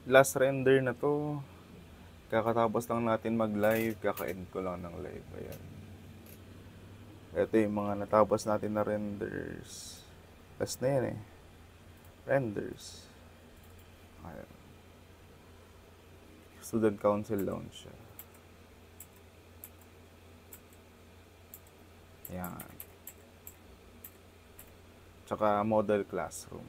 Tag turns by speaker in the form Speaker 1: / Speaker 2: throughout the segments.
Speaker 1: last render na to. Kakatapos lang natin mag-live, kaka-end ko lang ng live. Ayan. Ito yung mga natapos natin na renders. Last na yan eh. Renders. Ayan. Student Council Lounge siya. Ayan. Tsaka model classroom.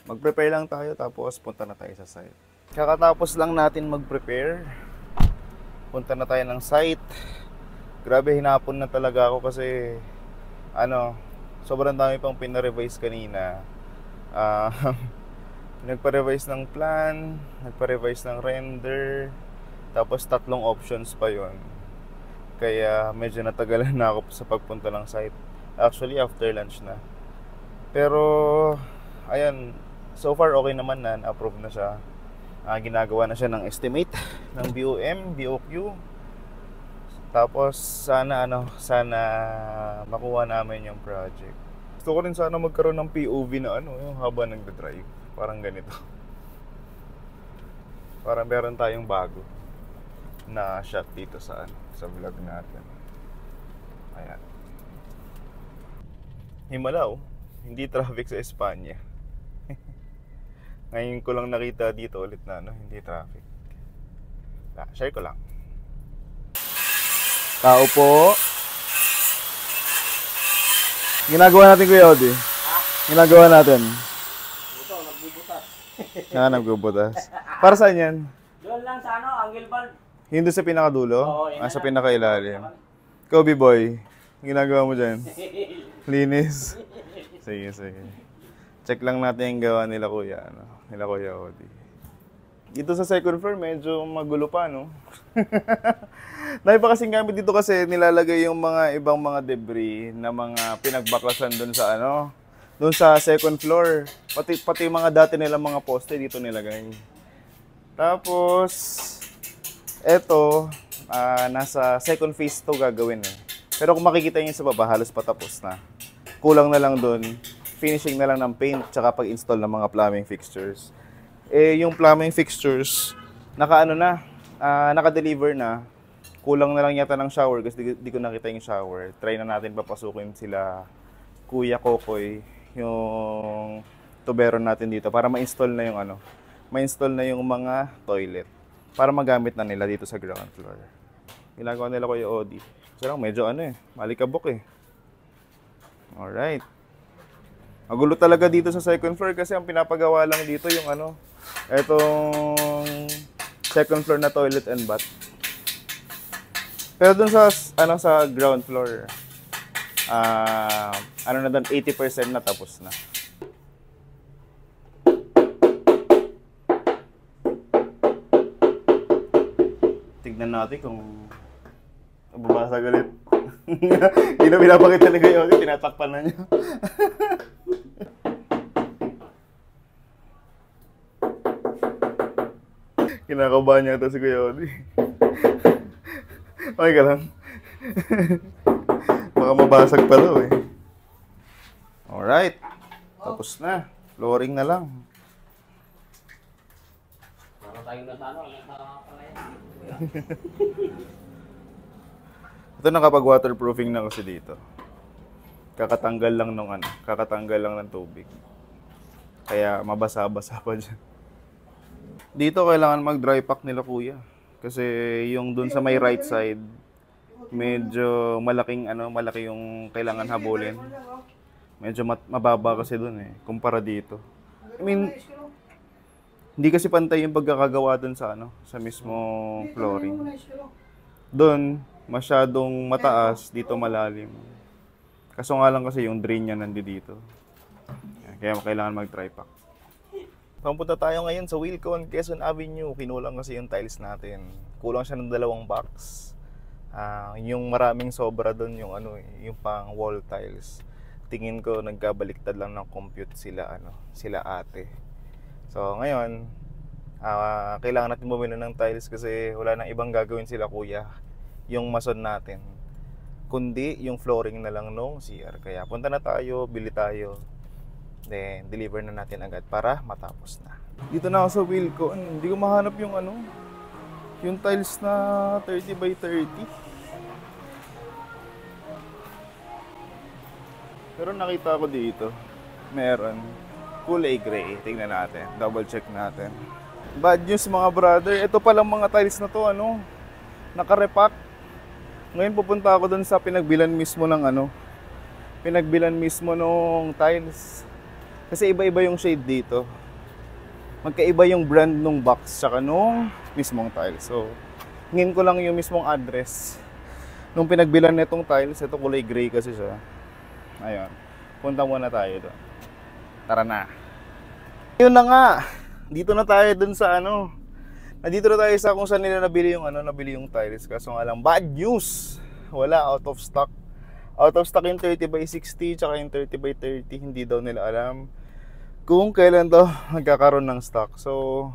Speaker 1: Mag-prepare lang tayo tapos punta na tayo sa site. Kakatapos lang natin mag-prepare. Punta na tayo ng site. Grabe, hinapon na talaga ako kasi sobrang dami pang pinarevise kanina. Nagpa-revise ng plan, nagpa-revise ng render, tapos 3 options pa yon. Kaya medyo natagalan na ako sa pagpunta ng site. Actually, after lunch na. Pero, ayan, so far okay naman na, na-approve na siya. Ginagawa na siya ng estimate ng BOM, BOQ. Tapos sana makuha namin yung project. Gusto ko rin sana magkaroon ng POV na yung habang nagda-drive. Parang ganito. Parang meron tayong bago na shot dito sa vlog natin. Ayan. Himala hindi traffic sa Espanya. Ngayon ko lang nakita dito ulit na hindi traffic. Share ko lang. Tao po. Ginagawa natin, Kuya Odi. Ginagawa natin.
Speaker 2: Ito, nagbubutas.
Speaker 1: Nagbubutas. Para saan yan?
Speaker 2: Doon lang sa angle valve.
Speaker 1: Hindi sa pinakadulo?
Speaker 2: Oo,
Speaker 1: sa pinakailalim. Kobe boy, ginagawa mo dyan? Linis. Sige. Check lang natin yung gawa nila Kuya, nila Kuya Odi. Dito sa second floor, medyo magulo pa, no? Dahil pa kasing gamit dito kasi nilalagay yung mga ibang mga debris na mga pinagbaklasan doon sa doon sa second floor. Pati mga dati nilang mga poste dito nilagay. Tapos, eto, nasa second phase to gagawin eh. Pero kung makikita niyo sa baba, halos patapos na. Kulang na lang doon, finishing na lang ng paint, tsaka pag-install ng mga plumbing fixtures. Yung plumbing fixtures, naka-deliver na. Kulang na lang yata ng shower kasi di ko nakita yung shower. Try na natin papasukin sila Kuya Kokoy, yung tubero natin dito para ma-install na yung ma-install na yung mga toilet para magamit na nila dito sa ground floor. Ginagawa nila Kuya Odi. So lang medyo malikabok eh. Alright. Magulo talaga dito sa second floor kasi ang pinapagawa lang dito yung etong second floor na toilet and bath. Pero dun sa sa ground floor, na doon 80% na tapos na. Tignan natin kung babasag ulit. Hindi na pinapakita ni Kuya Odi, tinatakpan na niya. Kinakabahan niya ito si Kuya Odi. Okay ka lang. Baka mabasag pa daw eh. Alright. Tapos na. Flooring na lang.
Speaker 2: Para tayo na nakapalayan.
Speaker 1: Ito nakapag-waterproofing na kasi dito. Kakatanggal lang ng tubig. Kaya mabasa-basa pa dyan. Dito kailangan mag-dry pack nila Kuya. Kasi yung dun sa may right side, medyo malaki yung kailangan habulin. Medyo mababa kasi dun eh, kumpara dito. I mean, hindi kasi pantay yung pagkakagawa dun sa sa mismo flooring. Dun, masyadong mataas, dito malalim. Kaso nga lang kasi yung drain niya nandito. Kaya kailangan mag-dry pack. Pumunta tayo ngayon sa Wilcon, Quezon Avenue. Kinulang kasi yung tiles natin. Kulang siya ng 2 box. Yung maraming sobra doon yung pang wall tiles. Tingin ko nagkabaliktad lang ng compute sila ate. So ngayon, kailangan natin bumili ng tiles kasi wala nang ibang gagawin sila Kuya. Yung mason natin. Kundi yung flooring na lang nung CR. Kaya punta na tayo, bili tayo. Then, deliver na natin agad para matapos na. Dito na ako sa wheel ko. Hindi ko mahanap yung ano, yung tiles na 30 by 30. Pero nakita ko dito, meron kulay gray. Tingnan natin, double check natin. Bad news mga brother, ito palang mga tiles na to, ano, naka-repack. Ngayon pupunta ako dun sa pinagbilan mismo ng ano, pinagbilan mismo ng tiles. Kasi iba-iba yung shade dito. Magkaiba yung brand nung box tsaka nung mismong tiles. So, hingin ko lang yung mismong address. Nung pinagbilan nitong tiles, ito kulay gray kasi siya. Ayun, punta muna tayo doon. Tara na. Yun na nga. Dito na tayo dun sa ano. Nandito na tayo sa kung saan nila nabili yung ano, nabili yung tiles. Kaso nga lang, bad news. Wala, out of stock. Out of stock yung 30 by 60 tsaka yung 30 by 30. Hindi daw nila alam kung kailan daw nagkakaroon ng stock. So,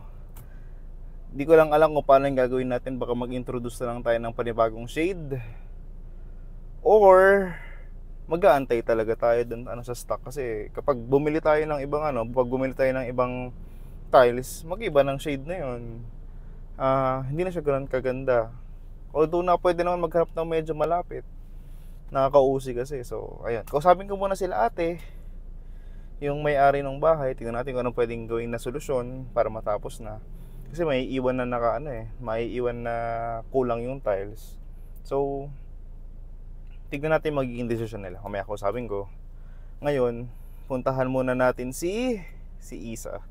Speaker 1: di ko lang alam kung paano yung gagawin natin. Baka mag-introduce na lang tayo ng panibagong shade. Or mag-aantay talaga tayo dun ano sa stock. Kasi kapag bumili tayo ng ibang ano, pag bumili tayo ng ibang tiles, mag-iba ng shade na yun. Hindi na siya ganoon kaganda. Although na pwede naman maghanap ng medyo malapit. Nakakausi kasi. So, ayan. Kausapin ko muna sila ate, yung may-ari ng bahay. Tingnan natin kung anong pwedeng gawin na solusyon para matapos na. Kasi may iwan na may iwan na kulang yung tiles. So, tignan natin magiging desisyon nila. Kumaya kausapin ko. Ngayon, puntahan muna natin si Isa.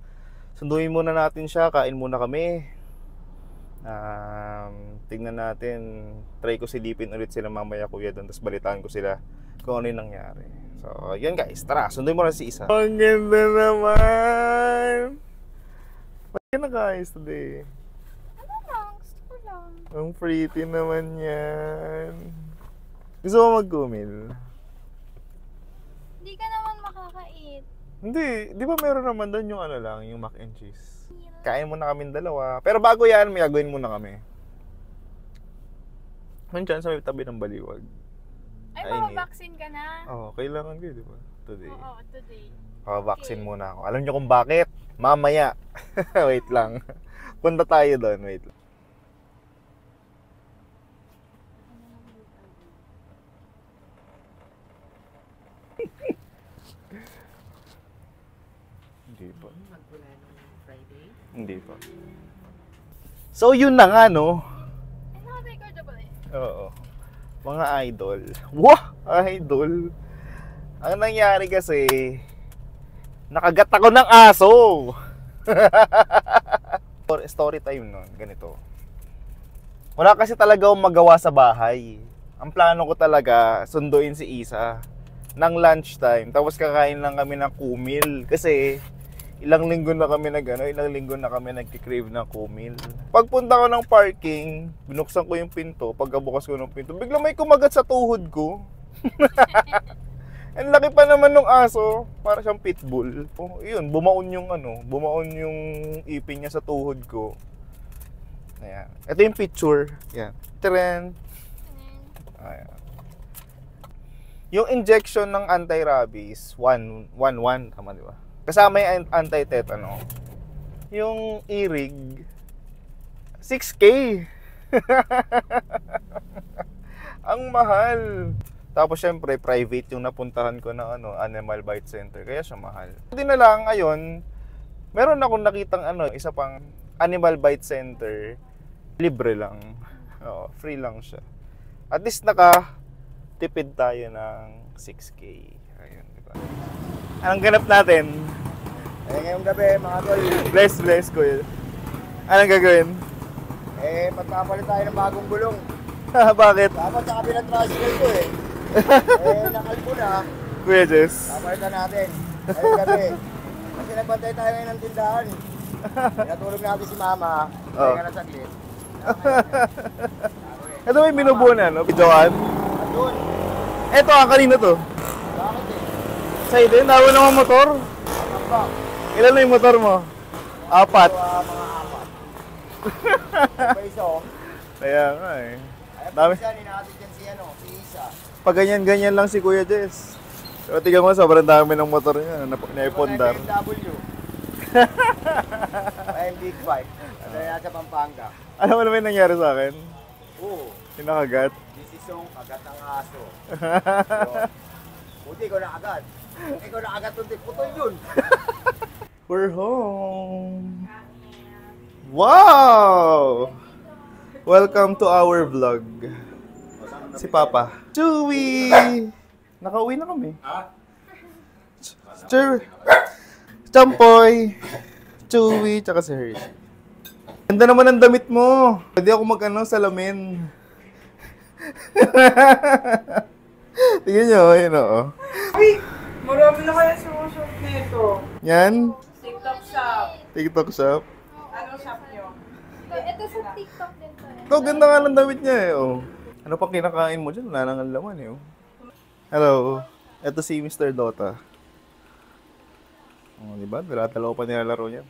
Speaker 1: Sunduin muna natin siya, kain muna kami. Tingnan natin, try ko silipin ulit sila mamaya kuya doon, tapos balitaan ko sila kung ano yung nangyari. So, yan guys, tara, sunduin mo na si Isa. Ang ganda naman! Bakit na guys today?
Speaker 3: Ano lang, gusto ko lang.
Speaker 1: Ang pretty naman yan. Gusto mo mag-gumil?
Speaker 3: Hindi ka naman makakait.
Speaker 1: Hindi, di ba meron naman doon yung ano lang, yung mac and cheese? Kain muna kaming dalawa. Pero bago yan, may gagawin muna kami. Nandiyan sa may tabi ng baliwag.
Speaker 3: Ay, mababaksin ka na?
Speaker 1: Oo, kailangan ko, di ba? Today.
Speaker 3: Oo, today.
Speaker 1: Mababaksin muna ako. Alam niyo kung bakit? Mamaya. Wait lang. Punta tayo doon, wait lang. Hindi pa.
Speaker 2: Magmula nung Friday.
Speaker 1: Hindi pa. So yun na nga no.
Speaker 3: Ay, naka-record na pala eh.
Speaker 1: Oo. Mga idol. Wah! Idol. Ang nangyari kasi, nakagat ako ng aso. Story time nun, ganito. Wala kasi talaga akong magawa sa bahay. Ang plano ko talaga, sunduin si Isa ng lunchtime. Tapos kakain lang kami ng kumil. Kasi ilang linggo na kami nagki-crave ng kumil. Pagpunta ko ng parking, binuksan ko yung pinto. Pagkabukas ko ng pinto, bigla may kumagat sa tuhod ko. Ang laki pa naman ng aso, para siyang pitbull. Oh, yun, bumaon yung ipin niya sa tuhod ko. Ayan. Ito yung picture. Ayan. Tren. Ayan. Yung injection ng anti-rabies, 1-1, tama di ba? Kasama yung anti-tetano. Yung irig, 6K. Ang mahal. Tapos syempre, private yung napuntahan ko na Animal Bite Center. Kaya siya mahal. Hindi na lang, ngayon, meron akong nakitang isa pang Animal Bite Center. Libre lang. Oo, free lang siya. At least tipid tayo ng 6K. Ayun, diba? Anong ganap natin?
Speaker 4: Ngayong gabi, mga tol,
Speaker 1: Bless ko yun. Anong gagawin?
Speaker 4: magpapalit tayo ng bagong gulong.
Speaker 1: Bakit?
Speaker 4: Dapat sa kabilang tricycle ko nakalbo na.
Speaker 1: Kuya Jess?
Speaker 4: Papalitan natin. Ngayong gabi. Kasi nagbantay tayo ngayon ng tindahan. Pinatulog natin si mama.
Speaker 1: Oh.
Speaker 4: Kaya na saglit.
Speaker 1: Ito may binubuo na, no? Joan?
Speaker 4: Doon.
Speaker 1: Ito, kanina to.
Speaker 4: Bakit
Speaker 1: Sa'yo din, tawa naman motor.
Speaker 4: Apa?
Speaker 1: Ilan na yung motor mo? 4.
Speaker 4: Mga apat. Iba isa
Speaker 1: Kaya nga eh.
Speaker 4: Ayan
Speaker 1: Dami.
Speaker 4: po siya, ninakatid yan si Isa.
Speaker 1: Pag ganyan-ganyan lang si Kuya Jess. Pero tingnan mo, sobrang dami ng motor niya. Naipondar.
Speaker 4: BMW. May big bike. Ano yan sa Pampanga?
Speaker 1: Alam mo naman yung nangyari sa akin?
Speaker 4: Oo.
Speaker 1: Yung nakagat.
Speaker 4: Sisisong, kagat ng aso. Buti ko na agad. Ikaw na agad kundi putol yun.
Speaker 1: We're home. Wow! Welcome to our vlog. Si Papa. Chewy! Nakauwi na kami. Champoy! Chewy, tsaka si Hershey. Ganda naman ang damit mo. Pwede ako salamin. Tingnan nyo, yun o.
Speaker 2: Ay! Marami na kaya sumusok nito.
Speaker 1: Yan.
Speaker 2: TikTok shop.
Speaker 1: TikTok shop.
Speaker 2: Anong shop nyo?
Speaker 3: Ito sa TikTok din to eh.
Speaker 1: Ito, ganda nga ng damit niya eh. Oh. Ano pang kinakain mo dyan? Wala nang ang laman eh. Oh. Hello. Ito si Mr. Dota. Oh, diba? Dala-dalawa pa nilalaro niya.